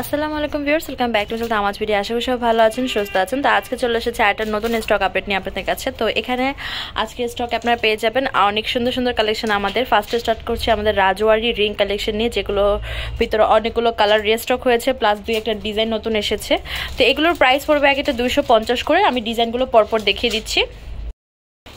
আসসালামু আলাইকুম viewers, welcome back to Tamaz video. আশা করি সব ভালো আছেন, সুস্থ আছেন। তো আজকে চলে এসেছে একটা নতুন স্টক আপডেট নিয়ে আপনাদের কাছে। তো এখানে আজকে স্টক আপনারা পেয়ে যাবেন অনেক সুন্দর সুন্দর কালেকশন। আমাদের ফার্স্টে স্টার্ট করছি আমাদের রাজওয়ারি রিং কালেকশন নিয়ে, যেগুলো ভিতরে অনেকগুলো কালার রিস্টক হয়েছে, প্লাস দুই একটা ডিজাইন নতুন এসেছে। তো এগুলোর প্রাইস পড়বে এক একটা 250 করে। আমি ডিজাইনগুলো পরপর দেখিয়ে দিচ্ছি।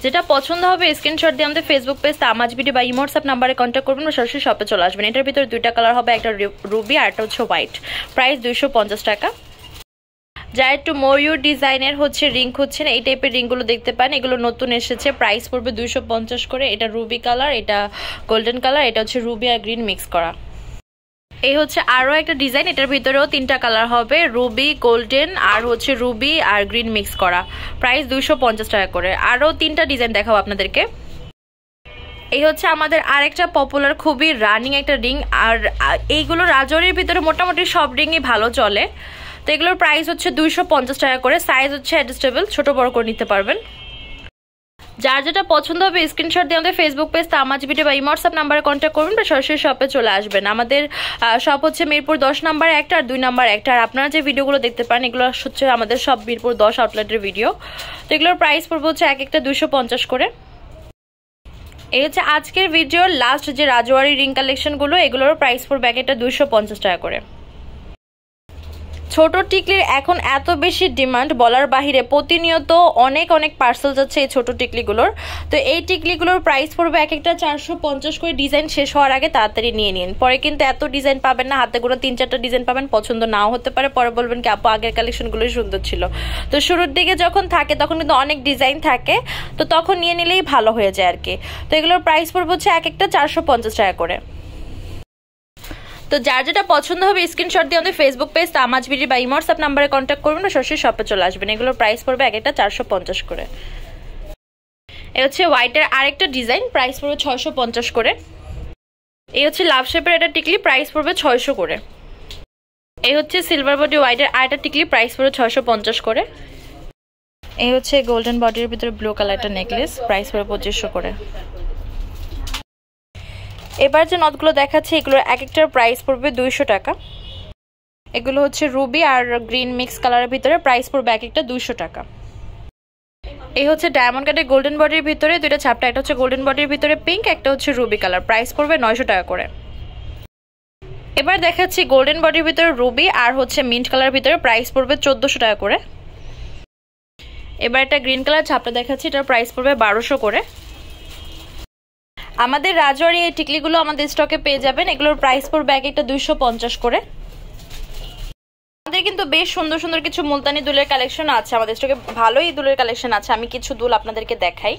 যেটা পছন্দ হবে স্ক্রিনশট দিয়ে আমাদের ফেসবুক পেজ তামাজ ভিডিও বা ইমো হোয়াটসঅ্যাপ নাম্বারে কন্ট্যাক্ট করবেন বা সরাসরি শপে চলে আসবেন। এটার ভিতরে দুইটা কালার হবে, একটা রুবি আর একটা হচ্ছে হোয়াইট। প্রাইস 250 টাকা। যা একটু ময়ূর ডিজাইনের হচ্ছে রিং খুঁজছেন, এই টাইপের রিংগুলো দেখতে পান, এগুলো নতুন এসেছে। প্রাইস পড়বে 250 করে। এটা রুবি কালার, এটা গোল্ডেন কালার, এটা হচ্ছে রুবি আর গ্রিন মিক্স করা। এই হচ্ছে আরও একটা ডিজাইন, এটার ভিতরেও তিনটা কালার হবে, রুবি, গোল্ডেন আর হচ্ছে রুবি আর গ্রিন মিক্স করা। প্রাইস 250 টাকা করে। আরও তিনটা ডিজাইন দেখাবো আপনাদেরকে। এই হচ্ছে আমাদের আরেকটা পপুলার খুবই রানিং একটা রিং, আর এইগুলো রাজওয়ারির ভিতরে মোটামুটি সব রিংই ভালো চলে। তো এগুলোর প্রাইস হচ্ছে 250 টাকা করে। সাইজ হচ্ছে অ্যাডজাস্টেবল, ছোট বড় করে নিতে পারবেন। যার যেটা পছন্দ হবে স্ক্রিনশট দিয়ে আমাদের ফেসবুক পেজ তামাজ ভিডিও বা ইমো হোয়াটসঅ্যাপ নাম্বারে কন্ট্যাক্ট করবেন বা সরাসরি শপে চলে আসবেন। আমাদের শপ হচ্ছে মিরপুর 10 নাম্বার একটা আর 2 নাম্বার একটা। আর আপনারা যে ভিডিওগুলো দেখতে পান এগুলো হচ্ছে আমাদের সব মিরপুর 10 আউটলেটের ভিডিও। তো এগুলোর প্রাইস পড়বে হচ্ছে এক একটা 250 করে। এই হচ্ছে আজকের ভিডিওর লাস্ট যে রাজওয়ারি রিং কালেকশনগুলো, এগুলোর প্রাইস পড়বে এক একটা 250 টাকা করে। ছোট টিকলির এখন এত বেশি ডিমান্ড বলার বাহিরে, প্রতিনিয়ত অনেক অনেক পার্সেল যাচ্ছে এই ছোট টিকলিগুলোর। তো এই টিকলিগুলোর প্রাইস পড়বে এক একটা 450 করে। ডিজাইন শেষ হওয়ার আগে তাড়াতাড়ি নিয়ে নিন, পরে কিন্তু এত ডিজাইন পাবেন না, হাতে গোনা 3-4টা ডিজাইন পাবেন, পছন্দ নাও হতে পারে, পরে বলবেন কি আপু আগের কালেকশনগুলোই সুন্দর ছিল। তো শুরুর দিকে যখন থাকে তখন কিন্তু অনেক ডিজাইন থাকে, তো তখন নিয়ে নিলেই ভালো হয়ে যায় আর কি। তো এগুলোর প্রাইস পড়বে হচ্ছে এক একটা 450 টাকা করে। তো যার যেটা পছন্দ হবে স্ক্রিনশট দিয়ে আমাদের ফেসবুক পেজ তামাজ ভিডিও বা ইমো হোয়াটসঅ্যাপ নাম্বারে কন্ট্যাক্ট করবেন না সরাসরি শপে চলে আসবেন। এগুলোর প্রাইস পড়বে এক একটা 450 করে। এই হচ্ছে হোয়াইটের আরেকটা ডিজাইন, প্রাইস পড়বে 650 করে। এই হচ্ছে লাভ শেপের একটা টিকলি, প্রাইস পড়বে 600 করে। এই হচ্ছে সিলভার বডি হোয়াইটের আরেকটা টিকলি, প্রাইস পড়বে 650 করে। এই হচ্ছে গোল্ডেন বডির ভিতরে ব্লু কালারটা নেকলেস, প্রাইস পড়বে 2500 করে। এবার যে নথগুলো দেখাচ্ছে এগুলোর এক একটার প্রাইস পড়বে 200 টাকা। এগুলো হচ্ছে রুবি আর গ্রিন মিক্স কালারের ভিতরে, প্রাইস পড়বে এক একটা 200 টাকা। এই হচ্ছে ডায়মন্ড কাটের গোল্ডেন বডির ভিতরে দুইটা ছাপটা, একটা হচ্ছে গোল্ডেন বডির ভিতরে পিঙ্ক, একটা হচ্ছে রুবি কালার, প্রাইস পড়বে 900 টাকা করে। এবার দেখাচ্ছি গোল্ডেন বডির ভিতরে রুবি আর হচ্ছে মিন্ট কালারের ভিতরে, প্রাইস পড়বে 1400 টাকা করে। এবার একটা গ্রিন কালার ছাপটা দেখাচ্ছি, এটার প্রাইস পড়বে 1200 করে। আমাদের রাজওয়ারি এই টিকলিগুলো আমাদের স্টকে পেয়ে যাবেন, এগুলোর প্রাইস পড়বে এক একটা 250 করে। আমাদের কিন্তু বেশ সুন্দর সুন্দর কিছু মুলতানি দুলের কালেকশন আছে আমাদের স্টকে, ভালোই দুলের কালেকশন আছে। আমি কিছু দুল আপনাদেরকে দেখাই।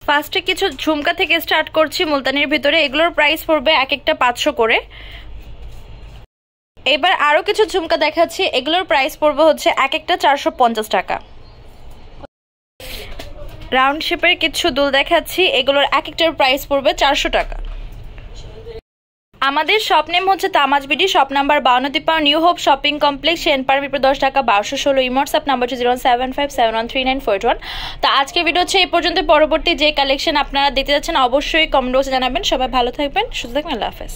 ফার্স্টে কিছু ঝুমকা থেকে স্টার্ট করছি মুলতানির ভিতরে, এগুলোর প্রাইস পড়বে এক একটা 500 করে। এবার আরো কিছু ঝুমকা দেখাচ্ছি, এগুলোর প্রাইস পড়বে হচ্ছে এক একটা 450 টাকা। রাউন্ড শেপের কিছু দুল দেখাচ্ছি, এগুলোর এক একটার প্রাইস পড়বে 400 টাকা। আমাদের শপ নেম হচ্ছে Tamaz BD, shop number 52 New Hope shopping complex, Senpara Mirpur 10 Dhaka 1216। Imo WhatsApp number হচ্ছে 075713941। তো আজকের ভিডিও হচ্ছে এই পর্যন্ত। পরবর্তী যে কালেকশন আপনারা দেখতে যাচ্ছেন অবশ্যই কমেন্ট বক্সে জানাবেন। সবাই ভালো থাকবেন, সুস্থ থাকবেন, আল্লাহ হাফেজ।